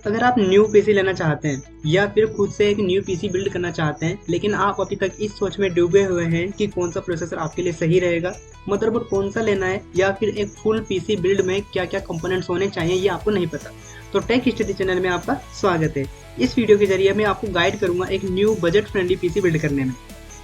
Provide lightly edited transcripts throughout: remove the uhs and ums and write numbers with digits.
अगर आप new PC लेना चाहते हैं या फिर खुद से एक न्यू पीसी बिल्ड करना चाहते हैं, लेकिन आप अभी तक इस सोच में डूबे हुए हैं कि कौन सा प्रोसेसर आपके लिए सही रहेगा, मदरबोर्ड कौन सा लेना है, या फिर एक फुल पीसी बिल्ड में क्या क्या कंपोनेंट्स होने चाहिए ये आपको नहीं पता, तो टेक स्टडी चैनल में आपका स्वागत है। इस वीडियो के जरिए मैं आपको गाइड करूंगा एक new budget friendly PC build करने में।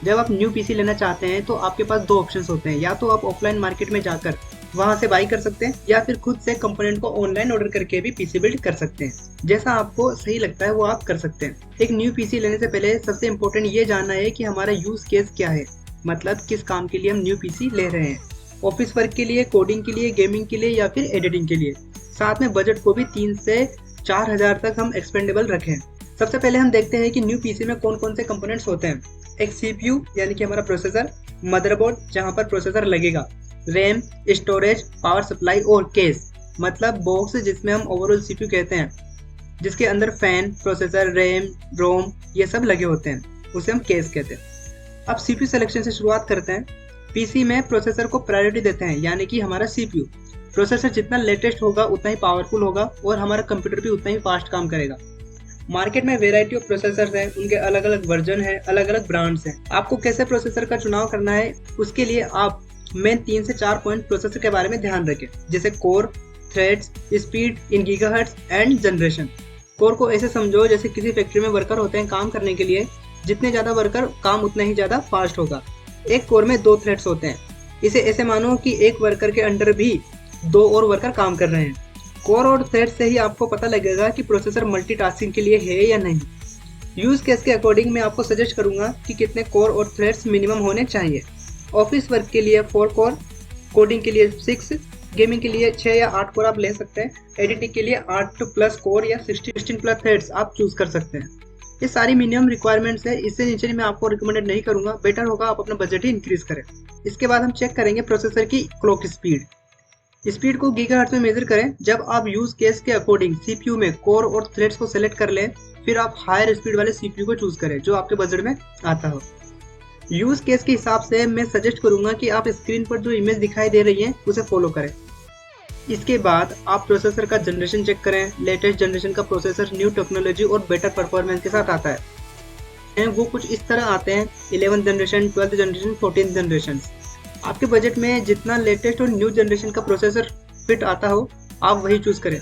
जब आप न्यू पीसी लेना चाहते हैं तो आपके पास दो ऑप्शंस होते हैं, या तो आप ऑफलाइन मार्केट में जाकर वहां से बाई कर सकते हैं या फिर खुद से कंपोनेंट को ऑनलाइन ऑर्डर करके भी पीसी बिल्ड कर सकते हैं। जैसा आपको सही लगता है वो आप कर सकते हैं। एक न्यू पीसी लेने से पहले सबसे इम्पोर्टेंट ये जानना है कि हमारा यूज केस क्या है, मतलब किस काम के लिए हम न्यू पीसी ले रहे हैं। ऑफिस वर्क के लिए, कोडिंग के लिए, गेमिंग के लिए या फिर एडिटिंग के लिए। साथ में बजट को भी 3 से 4 हजार तक हम एक्सपेंडेबल रखें। सबसे पहले हम देखते हैं कि न्यू पीसी में कौन कौन से कंपोनेंट्स होते हैं। एक सीपीयू यानी कि हमारा प्रोसेसर, मदरबोर्ड जहां पर प्रोसेसर लगेगा, रैम, स्टोरेज, पावर सप्लाई और केस मतलब बॉक्स जिसमें हम ओवरऑल सीपीयू कहते हैं, जिसके अंदर फैन, प्रोसेसर, रैम, रोम ये सब लगे होते हैं, उसे हम केस कहते हैं। अब सीपीयू सिलेक्शन से शुरुआत करते हैं। पीसी में प्रोसेसर को प्रायोरिटी देते हैं, यानी कि हमारा सीपीयू प्रोसेसर जितना लेटेस्ट होगा उतना ही पावरफुल होगा और हमारा कंप्यूटर भी उतना ही फास्ट काम करेगा। मार्केट में वेराइटी ऑफ प्रोसेसर हैं, उनके अलग अलग वर्जन हैं, अलग अलग ब्रांड्स हैं। आपको कैसे प्रोसेसर का चुनाव करना है उसके लिए आप मेन 3 से 4 पॉइंट प्रोसेसर के बारे में ध्यान रखें, जैसे core, threads, speed in gigahertz and generation. Core को ऐसे समझो जैसे किसी फैक्ट्री में वर्कर होते हैं काम करने के लिए, जितने ज्यादा वर्कर काम उतना ही ज्यादा फास्ट होगा। एक कोर में 2 थ्रेड्स होते हैं, इसे ऐसे मानो कि एक वर्कर के अंडर भी 2 और वर्कर काम कर रहे हैं। कोर और थ्रेड से ही आपको पता लगेगा कि प्रोसेसर मल्टीटास्किंग के लिए है या नहीं। यूज केस के अकॉर्डिंग मैं आपको सजेस्ट करूंगा कि कितने कोर और थ्रेड्स मिनिमम होने चाहिए। ऑफिस वर्क के लिए 4 कोर, कोडिंग के लिए 6, गेमिंग के लिए 6 या 8 कोर आप ले सकते हैं, एडिटिंग के लिए 8 प्लस कोर या 16 प्लस थ्रेड्स आप चूज कर सकते हैं। ये सारी मिनिमम रिक्वायरमेंट्स है, इससे नीचे मैं आपको रिकमेंडेड नहीं करूंगा, बेटर होगा आप अपना बजट ही इंक्रीज करें। इसके बाद हम चेक करेंगे प्रोसेसर की क्लॉक स्पीड। स्पीड को गीगाहर्ट्ज में मेजर करें। जब आप यूज केस के अकॉर्डिंग सीपीयू में कोर और थ्रेड्स को सेलेक्ट कर लें, फिर आप हायर स्पीड वाले सीपीयू को चूज करें जो आपके बजट में आता हो। यूज केस के हिसाब से मैं सजेस्ट करूंगा कि आप स्क्रीन पर जो इमेज दिखाई दे रही है उसे फॉलो करें। इसके बाद आप प्रोसेसर का जनरेशन चेक करें। लेटेस्ट जनरेशन का प्रोसेसर न्यू टेक्नोलॉजी और बेटर परफॉर्मेंस के साथ आता है। वो कुछ इस तरह आते हैं: 11th generation, 12th generation, 14th generation. आपके बजट में जितना लेटेस्ट और न्यू जनरेशन का प्रोसेसर फिट आता हो आप वही चूज करें।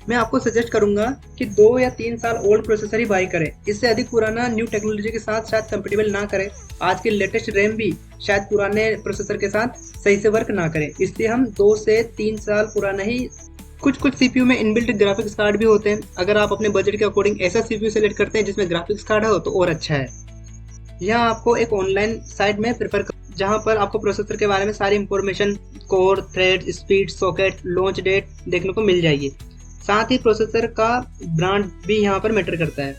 मैं आपको सजेस्ट करूंगा कि 2 या 3 साल ओल्ड प्रोसेसर ही बाई करें। इससे अधिक पुराना न्यू टेक्नोलॉजी के साथ शायद कंपेटेबल ना करें। आज के लेटेस्ट रैम भी शायद पुराने प्रोसेसर के साथ सही से वर्क ना करें, इसलिए हम 2 से 3 साल पुराना ही। कुछ सीपीयू में इनबिल्ट ग्राफिक्स कार्ड भी होते हैं। अगर आप अपने बजट के अकॉर्डिंग ऐसा सीपीयू सेलेक्ट करते हैं जिसमें ग्राफिक्स कार्ड हो तो और अच्छा है। यहाँ आपको एक ऑनलाइन साइट में प्रेफर जहाँ पर आपको प्रोसेसर के बारे में सारी information, core, thread, speed, socket, launch date देखने को मिल जाएगी। साथ ही प्रोसेसर का ब्रांड भी यहाँ पर मैटर करता है।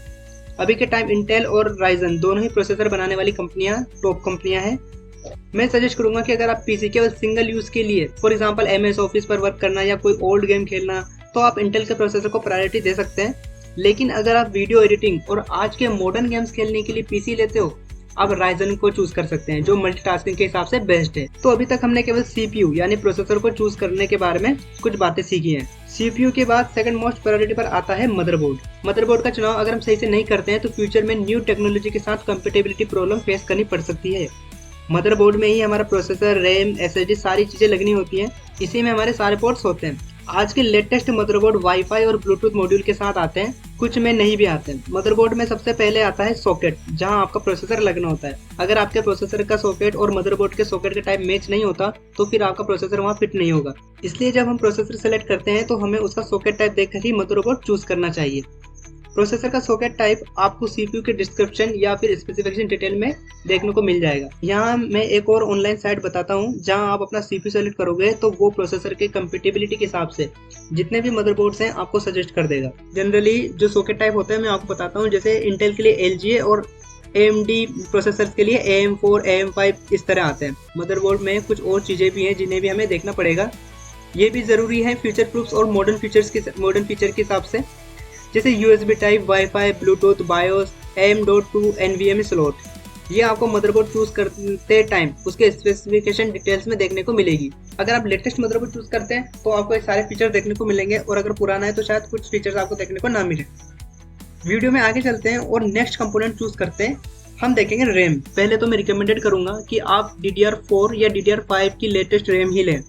अभी के टाइम इंटेल और राइजन दोनों ही प्रोसेसर बनाने वाली कंपनियां टॉप कंपनियां हैं। मैं सजेस्ट करूंगा कि अगर आप पीसी केवल सिंगल यूज के लिए, फॉर एग्जांपल एमएस ऑफिस पर वर्क करना या कोई ओल्ड गेम खेलना, तो आप इंटेल के प्रोसेसर को प्रायोरिटी दे सकते हैं। लेकिन अगर आप वीडियो एडिटिंग और आज के मॉडर्न गेम्स खेलने के लिए पीसी लेते हो, आप राइजन को चूज कर सकते हैं जो मल्टीटास्किंग के हिसाब से बेस्ट है। तो अभी तक हमने केवल सीपीयू यानी प्रोसेसर को चूज करने के बारे में कुछ बातें सीखी हैं। सीपीयू के बाद सेकंड मोस्ट प्रायोरिटी पर आता है मदरबोर्ड। मदरबोर्ड का चुनाव अगर हम सही से नहीं करते हैं तो फ्यूचर में न्यू टेक्नोलॉजी के साथ कंपेटेबिलिटी प्रॉब्लम फेस करनी पड़ सकती है। मदरबोर्ड में ही हमारा प्रोसेसर, रैम, एसएसडी सारी चीजें लगनी होती हैं, इसी में हमारे सारे पोर्ट्स होते हैं। आज के लेटेस्ट मदरबोर्ड वाईफाई और ब्लूटूथ मॉड्यूल के साथ आते हैं, कुछ में नहीं भी आते हैं। मदरबोर्ड में सबसे पहले आता है सॉकेट, जहां आपका प्रोसेसर लगना होता है। अगर आपके प्रोसेसर का सॉकेट और मदरबोर्ड के सॉकेट का टाइप मैच नहीं होता तो फिर आपका प्रोसेसर वहां फिट नहीं होगा। इसलिए जब हम प्रोसेसर सेलेक्ट करते हैं तो हमें उसका सॉकेट टाइप देखकर ही मदरबोर्ड चूज करना चाहिए। प्रोसेसर का सॉकेट टाइप आपको सीपीयू के डिस्क्रिप्शन या फिर स्पेसिफिकेशन डिटेल में देखने को मिल जाएगा। यहाँ मैं एक और ऑनलाइन साइट बताता हूँ जहाँ आप अपना सीपीयू सेलेक्ट करोगे तो वो प्रोसेसर के कंपेटेबिलिटी के हिसाब से जितने भी मदरबोर्ड्स हैं आपको सजेस्ट कर देगा। जनरली जो सॉकेट टाइप होता है मैं आपको बताता हूँ, जैसे इंटेल के लिए LGA और AMD प्रोसेसर के लिए AM4, AM5 इस तरह आते हैं। मदरबोर्ड में कुछ और चीजें भी हैं जिन्हें भी हमें देखना पड़ेगा। ये भी जरूरी है फ्यूचर प्रूफ्स और मॉडर्न फीचर के हिसाब से, जैसे USB type, wifi, Bluetooth, BIOS, M.2 NVMe slot. ये आपको मदरबोर्ड चूज करते टाइम उसके स्पेसिफिकेशन डिटेल्स में देखने को मिलेगी। अगर आप लेटेस्ट मदरबोर्ड चूज करते हैं तो आपको ये सारे फीचर देखने को मिलेंगे, और अगर पुराना है तो शायद कुछ फीचर्स आपको देखने को ना मिले। वीडियो में आगे चलते हैं और नेक्स्ट कंपोनेंट चूज करते हैं। हम देखेंगे रैम। पहले तो मैं रिकमेंडेड करूंगा कि आप DDR4 या DDR5 की लेटेस्ट रैम ही लें,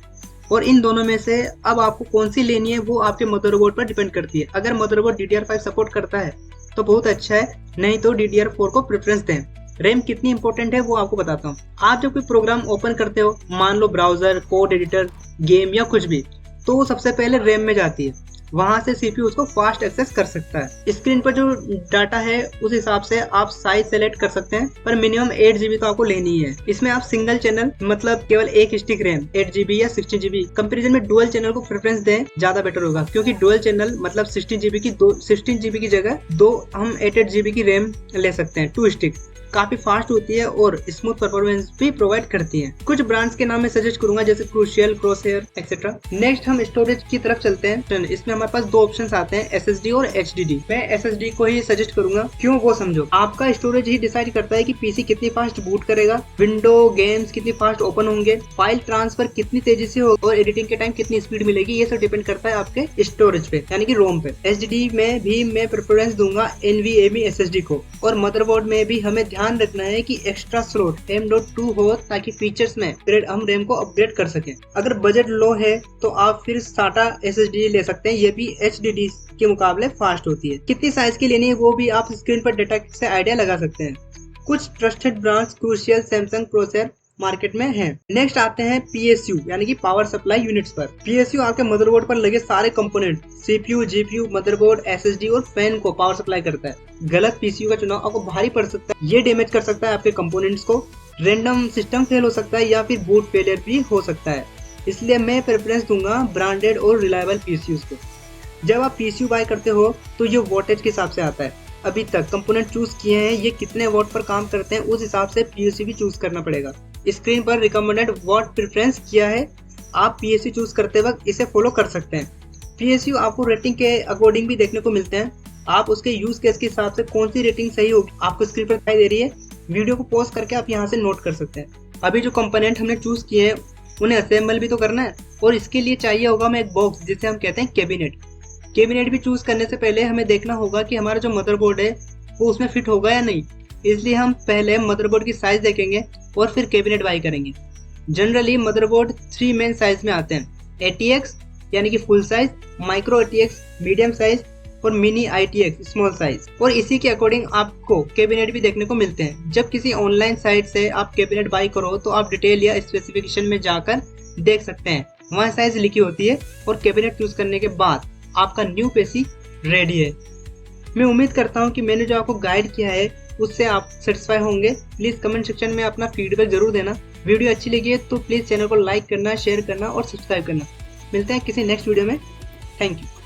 और इन दोनों में से अब आपको कौन सी लेनी है वो आपके मदरबोर्ड पर डिपेंड करती है। अगर मदरबोर्ड DDR5 सपोर्ट करता है तो बहुत अच्छा है, नहीं तो DDR4 को प्रेफरेंस दें। रैम कितनी इंपॉर्टेंट है वो आपको बताता हूँ। आप जब कोई प्रोग्राम ओपन करते हो, मान लो ब्राउजर, कोड एडिटर, गेम या कुछ भी, तो वो सबसे पहले रैम में जाती है। वहां से CPU उसको फास्ट एक्सेस कर सकता है। स्क्रीन पर जो डाटा है उस हिसाब से आप साइज सेलेक्ट कर सकते हैं, पर मिनिमम 8 GB तो आपको लेनी है। इसमें आप सिंगल चैनल मतलब केवल एक स्टिक रैम 8 GB या 16 GB कंपेरिजन में डुअल चैनल को प्रेफरेंस दें, ज्यादा बेटर होगा। क्योंकि डुअल चैनल मतलब 16 GB की जगह दो हम 8 GB की रैम ले सकते हैं। 2 स्टिक काफी फास्ट होती है और स्मूथ परफॉर्मेंस भी प्रोवाइड करती है। कुछ ब्रांड्स के नाम मैं सजेस्ट करूंगा जैसे क्रूशियल, क्रॉसहेयर एक्सेट्रा। नेक्स्ट हम स्टोरेज की तरफ चलते हैं। इसमें हमारे पास 2 ऑप्शंस आते हैं, SSD और HDD। मैं SSD को ही सजेस्ट करूंगा, क्यों वो समझो। आपका स्टोरेज ही डिसाइड करता है कि PC कितनी फास्ट बूट करेगा, विंडो गेम्स कितनी फास्ट ओपन होंगे, फाइल ट्रांसफर कितनी तेजी से होगा और एडिटिंग के टाइम कितनी स्पीड मिलेगी। ये सब डिपेंड करता है आपके स्टोरेज पे, यानी कि रोम पे। HDD में भी मैं प्रेफरेंस दूंगा NVMe SSD को, और मदरबोर्ड में भी हमें ध्यान रखना है कि एक्स्ट्रा स्लॉट M.2 हो, ताकि फीचर्स में हम रैम को अपग्रेड कर सकें। अगर बजट लो है तो आप फिर SATA SSD ले सकते हैं, ये भी HDD के मुकाबले फास्ट होती है। कितनी साइज की लेनी है वो भी आप स्क्रीन पर डेटा से आइडिया लगा सकते हैं। कुछ trusted brands Crucial, Samsung, Corsair market में है। नेक्स्ट आते हैं PSU यानी कि पावर सप्लाई यूनिट्स पर। PSU आपके मदरबोर्ड पर लगे सारे component CPU, GPU, motherboard, SSD और फैन को पावर सप्लाई करता है। गलत PSU का चुनाव आपको भारी पड़ सकता है। ये डैमेज कर सकता है आपके कंपोनेंट्स को, रैंडम सिस्टम फेल हो सकता है या फिर बूट फेलियर भी हो सकता है। इसलिए मैं प्रेफरेंस दूंगा ब्रांडेड और रिलायबल PSUs को। जब आप PSU बाय करते हो तो ये वोल्टेज के हिसाब से आता है। अभी तक कंपोनेंट चूज किए हैं, ये कितने वॉट पर काम करते हैं उस हिसाब से PSU भी चूज करना पड़ेगा। स्क्रीन पर रिकमेंडेड वॉट प्रेफरेंस किया है, आप PSU चूज करते वक्त इसे फॉलो कर सकते हैं। PSU आपको रेटिंग के अकॉर्डिंग भी देखने को मिलते हैं। आप उसके यूज केस के हिसाब से कौन सी रेटिंग सही होगी आपको स्क्रीन पर दिखाई दे रही है। वीडियो को पॉज करके आप यहाँ से नोट कर सकते हैं। अभी जो कंपोनेंट हमने चूज किए हैं उन्हें असेंबल भी तो करना है, और इसके लिए चाहिए होगा हमें एक बॉक्स जिसे हम कहते हैं कैबिनेट भी चूज करने से पहले हमें देखना होगा कि हमारा जो मदरबोर्ड है वो उसमें फिट होगा या नहीं। इसलिए हम पहले मदरबोर्ड की साइज देखेंगे और फिर कैबिनेट बाई करेंगे। जनरली मदरबोर्ड 3 मेन साइज में आते हैं, ATX यानी कि full size, micro ATX medium size और मिनी ITX स्मॉल साइज। और इसी के अकॉर्डिंग आपको कैबिनेट भी देखने को मिलते हैं। जब किसी ऑनलाइन साइट से आप कैबिनेट बाई करो तो आप डिटेल या स्पेसिफिकेशन में जाकर देख सकते हैं, वहाँ साइज लिखी होती है। और कैबिनेट चूज करने के बाद आपका न्यू PC रेडी है। मैं उम्मीद करता हूँ कि मैंने जो आपको गाइड किया है उससे आप सेटिस्फाई होंगे। प्लीज कमेंट सेक्शन में अपना फीडबैक जरूर देना। वीडियो अच्छी लगी है तो प्लीज चैनल को लाइक करना, शेयर करना और सब्सक्राइब करना। मिलते हैं किसी नेक्स्ट वीडियो में। Thank you.